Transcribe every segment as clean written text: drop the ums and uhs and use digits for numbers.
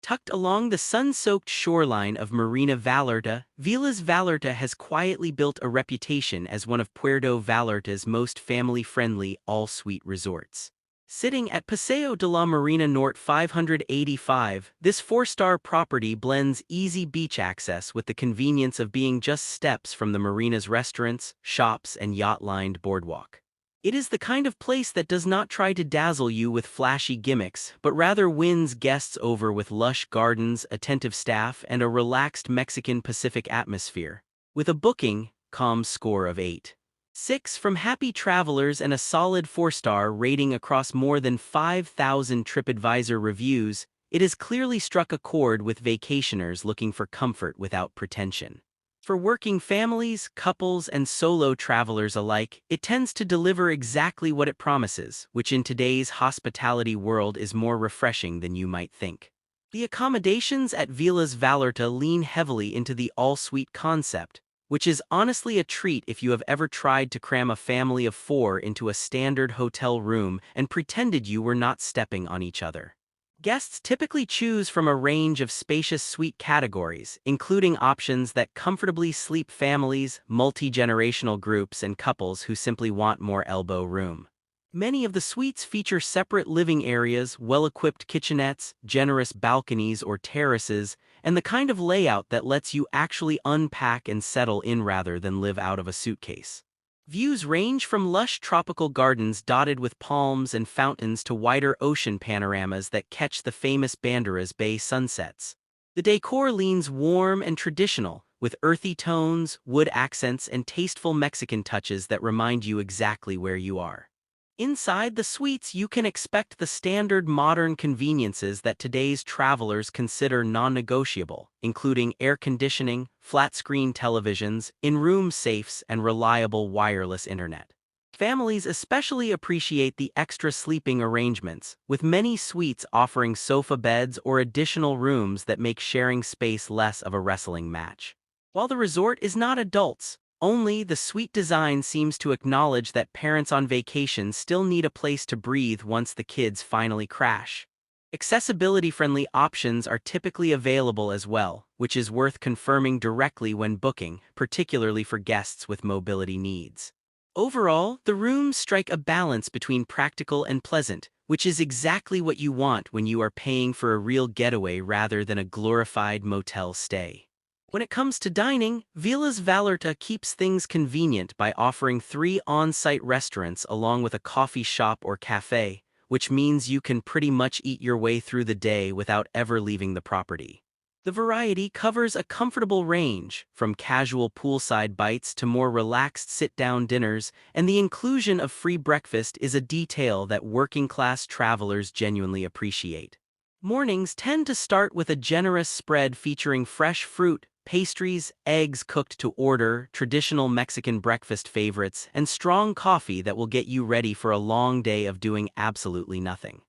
Tucked along the sun-soaked shoreline of Marina Vallarta, Velas Vallarta has quietly built a reputation as one of Puerto Vallarta's most family-friendly, all-suite resorts. Sitting at Paseo de la Marina Norte 585, this four-star property blends easy beach access with the convenience of being just steps from the marina's restaurants, shops, and yacht-lined boardwalk. It is the kind of place that does not try to dazzle you with flashy gimmicks, but rather wins guests over with lush gardens, attentive staff, and a relaxed Mexican Pacific atmosphere. With a booking.com score of 8.6 from happy travelers and a solid 4-star rating across more than 5,000 TripAdvisor reviews, it has clearly struck a chord with vacationers looking for comfort without pretension. For working families, couples, and solo travelers alike, it tends to deliver exactly what it promises, which in today's hospitality world is more refreshing than you might think. The accommodations at Velas Vallarta lean heavily into the all-suite concept, which is honestly a treat if you have ever tried to cram a family of 4 into a standard hotel room and pretended you were not stepping on each other. Guests typically choose from a range of spacious suite categories, including options that comfortably sleep families, multi-generational groups, and couples who simply want more elbow room. Many of the suites feature separate living areas, well-equipped kitchenettes, generous balconies or terraces, and the kind of layout that lets you actually unpack and settle in rather than live out of a suitcase. Views range from lush tropical gardens dotted with palms and fountains to wider ocean panoramas that catch the famous Banderas Bay sunsets. The decor leans warm and traditional, with earthy tones, wood accents, and tasteful Mexican touches that remind you exactly where you are. Inside the suites, you can expect the standard modern conveniences that today's travelers consider non-negotiable, including air conditioning, flat-screen televisions, in-room safes, and reliable wireless internet. Families especially appreciate the extra sleeping arrangements, with many suites offering sofa beds or additional rooms that make sharing space less of a wrestling match. While the resort is not adults only, the suite design seems to acknowledge that parents on vacation still need a place to breathe once the kids finally crash. Accessibility-friendly options are typically available as well, which is worth confirming directly when booking, particularly for guests with mobility needs. Overall, the rooms strike a balance between practical and pleasant, which is exactly what you want when you are paying for a real getaway rather than a glorified motel stay. When it comes to dining, Velas Vallarta keeps things convenient by offering 3 on-site restaurants along with a coffee shop or cafe, which means you can pretty much eat your way through the day without ever leaving the property. The variety covers a comfortable range, from casual poolside bites to more relaxed sit-down dinners, and the inclusion of free breakfast is a detail that working-class travelers genuinely appreciate. Mornings tend to start with a generous spread featuring fresh fruit, pastries, eggs cooked to order, traditional Mexican breakfast favorites, and strong coffee that will get you ready for a long day of doing absolutely nothing.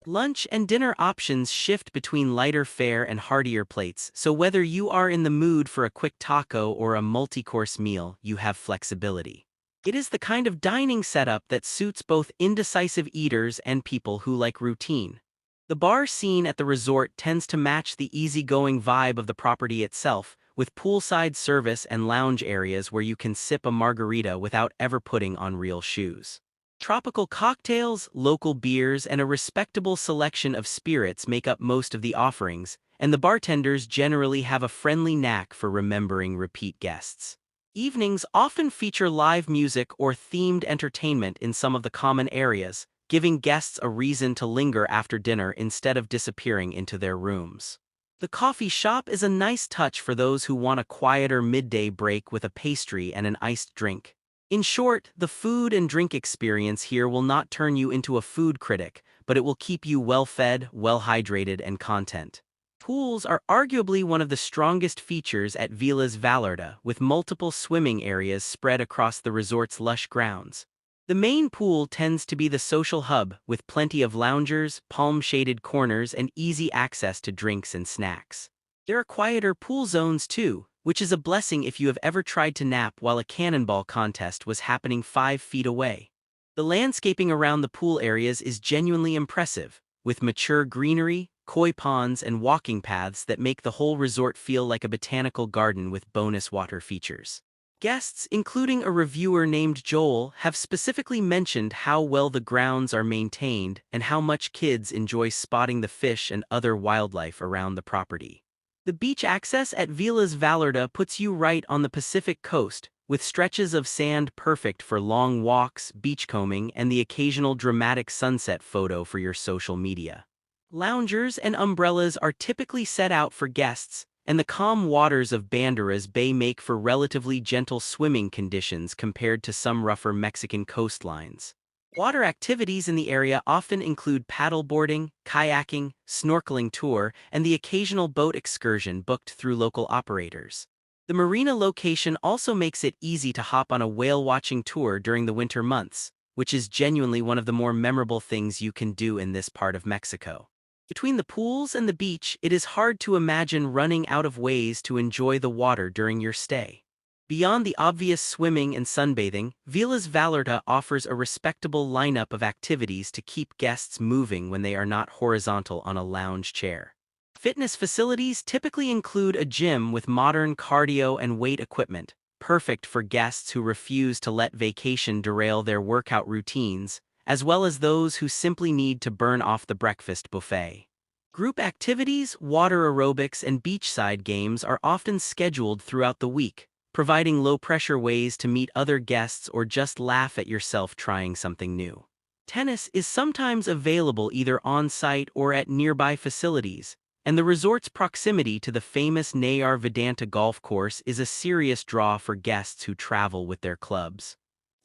Lunch and dinner options shift between lighter fare and heartier plates, so whether you are in the mood for a quick taco or a multi-course meal, you have flexibility. It is the kind of dining setup that suits both indecisive eaters and people who like routine. The bar scene at the resort tends to match the easygoing vibe of the property itself, with poolside service and lounge areas where you can sip a margarita without ever putting on real shoes. Tropical cocktails, local beers, and a respectable selection of spirits make up most of the offerings, and the bartenders generally have a friendly knack for remembering repeat guests. Evenings often feature live music or themed entertainment in some of the common areas, giving guests a reason to linger after dinner instead of disappearing into their rooms. The coffee shop is a nice touch for those who want a quieter midday break with a pastry and an iced drink. In short, the food and drink experience here will not turn you into a food critic, but it will keep you well-fed, well-hydrated, and content. Pools are arguably one of the strongest features at Velas Vallarta, with multiple swimming areas spread across the resort's lush grounds. The main pool tends to be the social hub, with plenty of loungers, palm-shaded corners, and easy access to drinks and snacks. There are quieter pool zones too, which is a blessing if you have ever tried to nap while a cannonball contest was happening 5 feet away. The landscaping around the pool areas is genuinely impressive, with mature greenery, koi ponds, and walking paths that make the whole resort feel like a botanical garden with bonus water features. Guests, including a reviewer named Joel, have specifically mentioned how well the grounds are maintained and how much kids enjoy spotting the fish and other wildlife around the property. The beach access at Velas Vallarta puts you right on the Pacific coast, with stretches of sand perfect for long walks, beachcombing, and the occasional dramatic sunset photo for your social media. Loungers and umbrellas are typically set out for guests, and the calm waters of Banderas Bay make for relatively gentle swimming conditions compared to some rougher Mexican coastlines. Water activities in the area often include paddleboarding, kayaking, snorkeling tour, and the occasional boat excursion booked through local operators. The marina location also makes it easy to hop on a whale-watching tour during the winter months, which is genuinely one of the more memorable things you can do in this part of Mexico. Between the pools and the beach, it is hard to imagine running out of ways to enjoy the water during your stay. Beyond the obvious swimming and sunbathing, Velas Vallarta offers a respectable lineup of activities to keep guests moving when they are not horizontal on a lounge chair. Fitness facilities typically include a gym with modern cardio and weight equipment, perfect for guests who refuse to let vacation derail their workout routines, as well as those who simply need to burn off the breakfast buffet. Group activities, water aerobics, and beachside games are often scheduled throughout the week, providing low-pressure ways to meet other guests or just laugh at yourself trying something new. Tennis is sometimes available either on-site or at nearby facilities, and the resort's proximity to the famous Nayar Vedanta golf course is a serious draw for guests who travel with their clubs.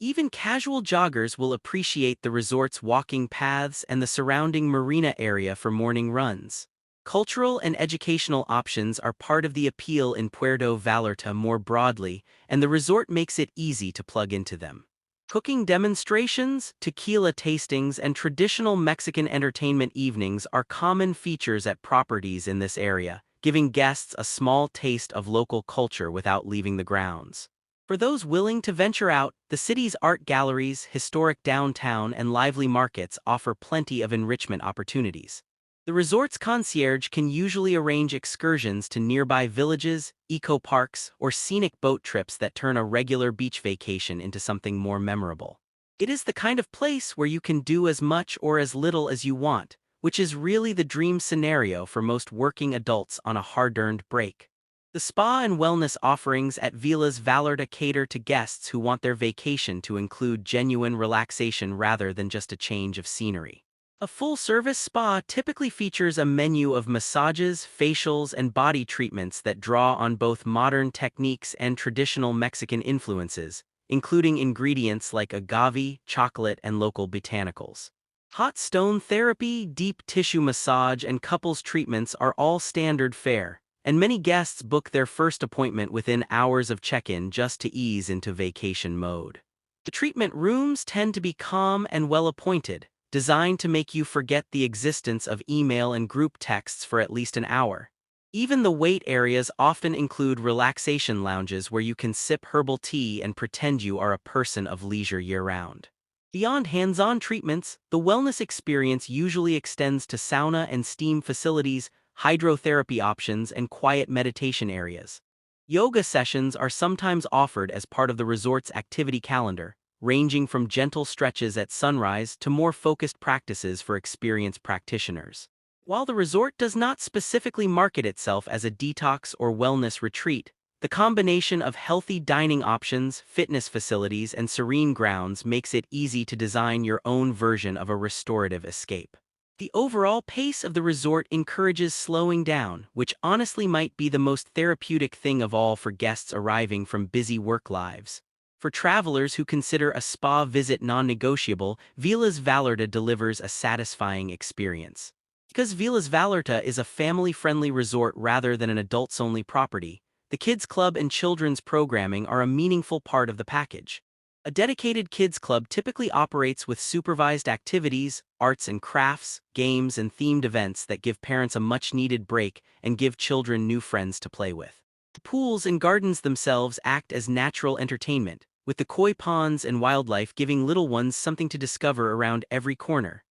Even casual joggers will appreciate the resort's walking paths and the surrounding marina area for morning runs. Cultural and educational options are part of the appeal in Puerto Vallarta more broadly, and the resort makes it easy to plug into them. Cooking demonstrations, tequila tastings, and traditional Mexican entertainment evenings are common features at properties in this area, giving guests a small taste of local culture without leaving the grounds. For those willing to venture out, the city's art galleries, historic downtown, and lively markets offer plenty of enrichment opportunities. The resort's concierge can usually arrange excursions to nearby villages, eco-parks, or scenic boat trips that turn a regular beach vacation into something more memorable. It is the kind of place where you can do as much or as little as you want, which is really the dream scenario for most working adults on a hard-earned break. The spa and wellness offerings at Velas Vallarta cater to guests who want their vacation to include genuine relaxation rather than just a change of scenery. A full-service spa typically features a menu of massages, facials, and body treatments that draw on both modern techniques and traditional Mexican influences, including ingredients like agave, chocolate, and local botanicals. Hot stone therapy, deep tissue massage, and couples treatments are all standard fare, and many guests book their first appointment within hours of check-in just to ease into vacation mode. The treatment rooms tend to be calm and well-appointed, designed to make you forget the existence of email and group texts for at least an hour. Even the wait areas often include relaxation lounges where you can sip herbal tea and pretend you are a person of leisure year-round. Beyond hands-on treatments, the wellness experience usually extends to sauna and steam facilities, hydrotherapy options, and quiet meditation areas. Yoga sessions are sometimes offered as part of the resort's activity calendar, ranging from gentle stretches at sunrise to more focused practices for experienced practitioners. While the resort does not specifically market itself as a detox or wellness retreat, the combination of healthy dining options, fitness facilities, and serene grounds makes it easy to design your own version of a restorative escape. The overall pace of the resort encourages slowing down, which honestly might be the most therapeutic thing of all for guests arriving from busy work lives. For travelers who consider a spa visit non-negotiable, Velas Vallarta delivers a satisfying experience. Because Velas Vallarta is a family-friendly resort rather than an adults-only property, the kids' club and children's programming are a meaningful part of the package. A dedicated kids' club typically operates with supervised activities, arts and crafts, games, and themed events that give parents a much-needed break and give children new friends to play with. The pools and gardens themselves act as natural entertainment, with the koi ponds and wildlife giving little ones something to discover around every corner.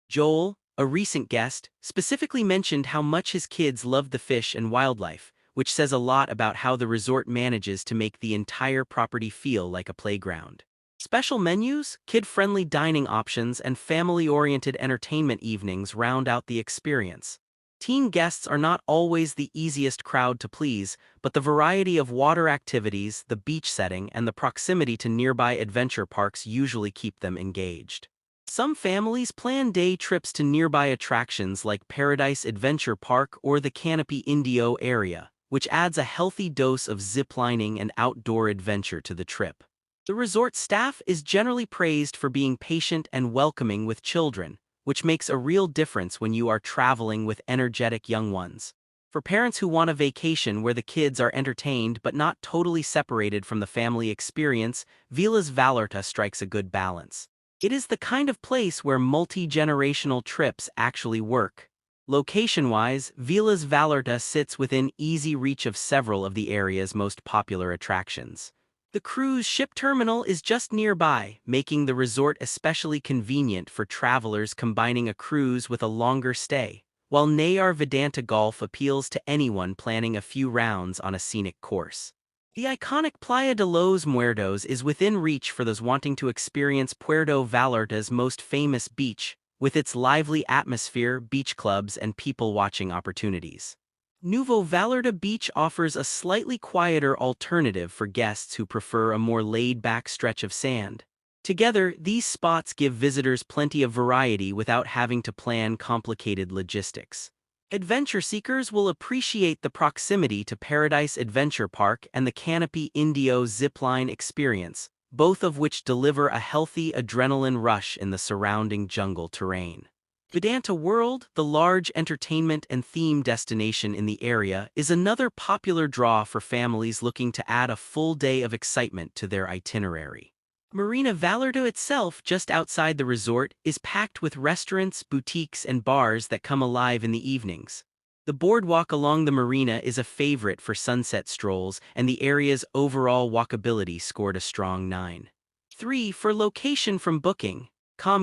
Joel, A recent guest specifically mentioned how much his kids loved the fish and wildlife, which says a lot about how the resort manages to make the entire property feel like a playground. Special menus, kid-friendly dining options, and family-oriented entertainment evenings round out the experience. Teen guests are not always the easiest crowd to please, but the variety of water activities, the beach setting, and the proximity to nearby adventure parks usually keep them engaged. Some families plan day trips to nearby attractions like Paradise Adventure Park or the Canopy Indio area, which adds a healthy dose of ziplining and outdoor adventure to the trip. The resort staff is generally praised for being patient and welcoming with children, which makes a real difference when you are traveling with energetic young ones. For parents who want a vacation where the kids are entertained but not totally separated from the family experience, Velas Vallarta strikes a good balance. It is the kind of place where multi-generational trips actually work. Location-wise, Velas Vallarta sits within easy reach of several of the area's most popular attractions. The cruise ship terminal is just nearby, making the resort especially convenient for travelers combining a cruise with a longer stay, while Nayar Vedanta Golf appeals to anyone planning a few rounds on a scenic course. The iconic Playa de los Muertos is within reach for those wanting to experience Puerto Vallarta's most famous beach, with its lively atmosphere, beach clubs, and people-watching opportunities. Nuevo Vallarta Beach offers a slightly quieter alternative for guests who prefer a more laid-back stretch of sand. Together, these spots give visitors plenty of variety without having to plan complicated logistics. Adventure seekers will appreciate the proximity to Paradise Adventure Park and the Canopy Indio zipline experience, both of which deliver a healthy adrenaline rush in the surrounding jungle terrain. Vedanta World, the large entertainment and theme destination in the area, is another popular draw for families looking to add a full day of excitement to their itinerary. Marina Vallarta itself, just outside the resort, is packed with restaurants, boutiques, and bars that come alive in the evenings. The boardwalk along the marina is a favorite for sunset strolls, and the area's overall walkability scored a strong 9.3 for location from booking.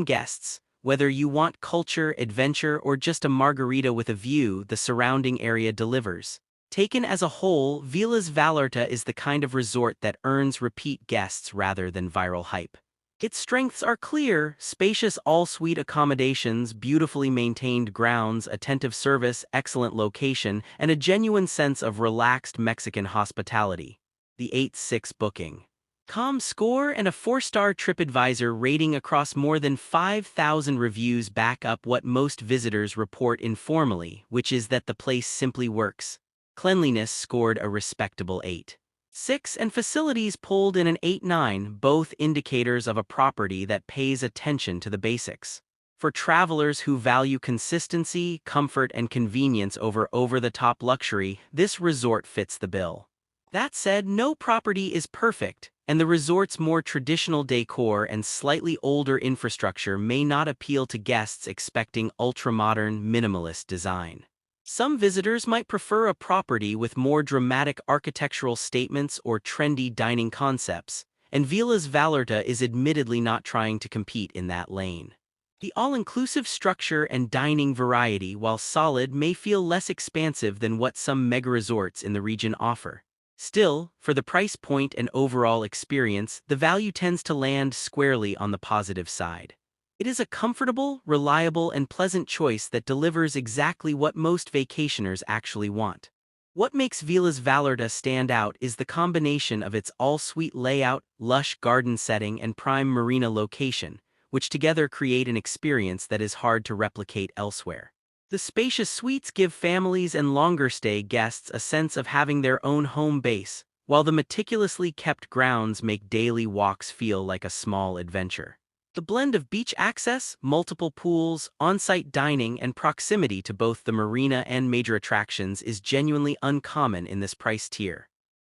Guests. Whether you want culture, adventure, or just a margarita with a view, the surrounding area delivers. Taken as a whole, Velas Vallarta is the kind of resort that earns repeat guests rather than viral hype. Its strengths are clear: spacious all-suite accommodations, beautifully maintained grounds, attentive service, excellent location, and a genuine sense of relaxed Mexican hospitality. The 8.6 booking. Score and a 4-star TripAdvisor rating across more than 5,000 reviews back up what most visitors report informally, which is that the place simply works. Cleanliness scored a respectable 8.6 and facilities pulled in an 8.9, both indicators of a property that pays attention to the basics. For travelers who value consistency, comfort, and convenience over over-the-top luxury, this resort fits the bill. That said, no property is perfect, and the resort's more traditional decor and slightly older infrastructure may not appeal to guests expecting ultra-modern, minimalist design. Some visitors might prefer a property with more dramatic architectural statements or trendy dining concepts, and Velas Vallarta is admittedly not trying to compete in that lane. The all-inclusive structure and dining variety, while solid, may feel less expansive than what some mega-resorts in the region offer. Still, for the price point and overall experience, the value tends to land squarely on the positive side. It is a comfortable, reliable, and pleasant choice that delivers exactly what most vacationers actually want. What makes Velas Vallarta stand out is the combination of its all-suite layout, lush garden setting, and prime marina location, which together create an experience that is hard to replicate elsewhere. The spacious suites give families and longer-stay guests a sense of having their own home base, while the meticulously kept grounds make daily walks feel like a small adventure. The blend of beach access, multiple pools, on-site dining, and proximity to both the marina and major attractions is genuinely uncommon in this price tier.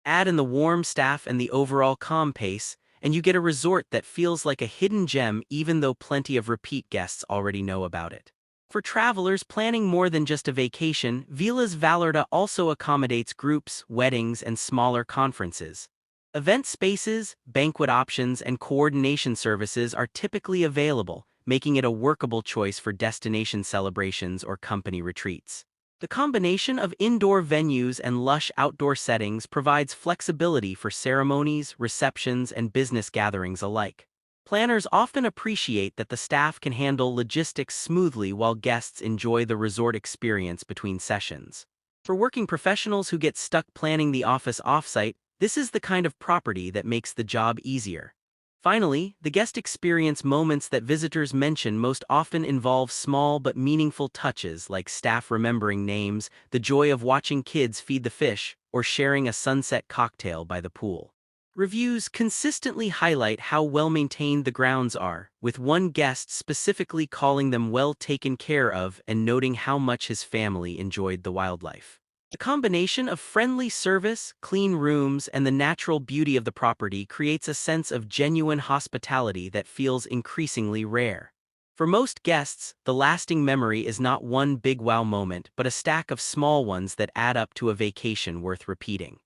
Add in the warm staff and the overall calm pace, and you get a resort that feels like a hidden gem even though plenty of repeat guests already know about it. For travelers planning more than just a vacation, Velas Vallarta also accommodates groups, weddings, and smaller conferences. Event spaces, banquet options, and coordination services are typically available, making it a workable choice for destination celebrations or company retreats. The combination of indoor venues and lush outdoor settings provides flexibility for ceremonies, receptions, and business gatherings alike. Planners often appreciate that the staff can handle logistics smoothly while guests enjoy the resort experience between sessions. For working professionals who get stuck planning the office offsite, this is the kind of property that makes the job easier. Finally, the guest experience moments that visitors mention most often involve small but meaningful touches like staff remembering names, the joy of watching kids feed the fish, or sharing a sunset cocktail by the pool. Reviews consistently highlight how well-maintained the grounds are, with one guest specifically calling them well taken care of and noting how much his family enjoyed the wildlife. The combination of friendly service, clean rooms, and the natural beauty of the property creates a sense of genuine hospitality that feels increasingly rare. For most guests, the lasting memory is not one big wow moment, but a stack of small ones that add up to a vacation worth repeating.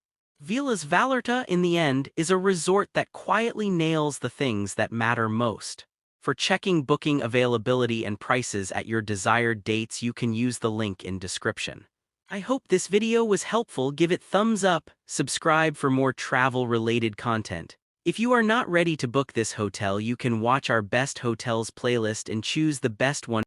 Velas Vallarta, in the end, is a resort that quietly nails the things that matter most. For checking booking availability and prices at your desired dates, you can use the link in description. I hope this video was helpful. Give it thumbs up, subscribe for more travel-related content. If you are not ready to book this hotel, you can watch our best hotels playlist and choose the best one.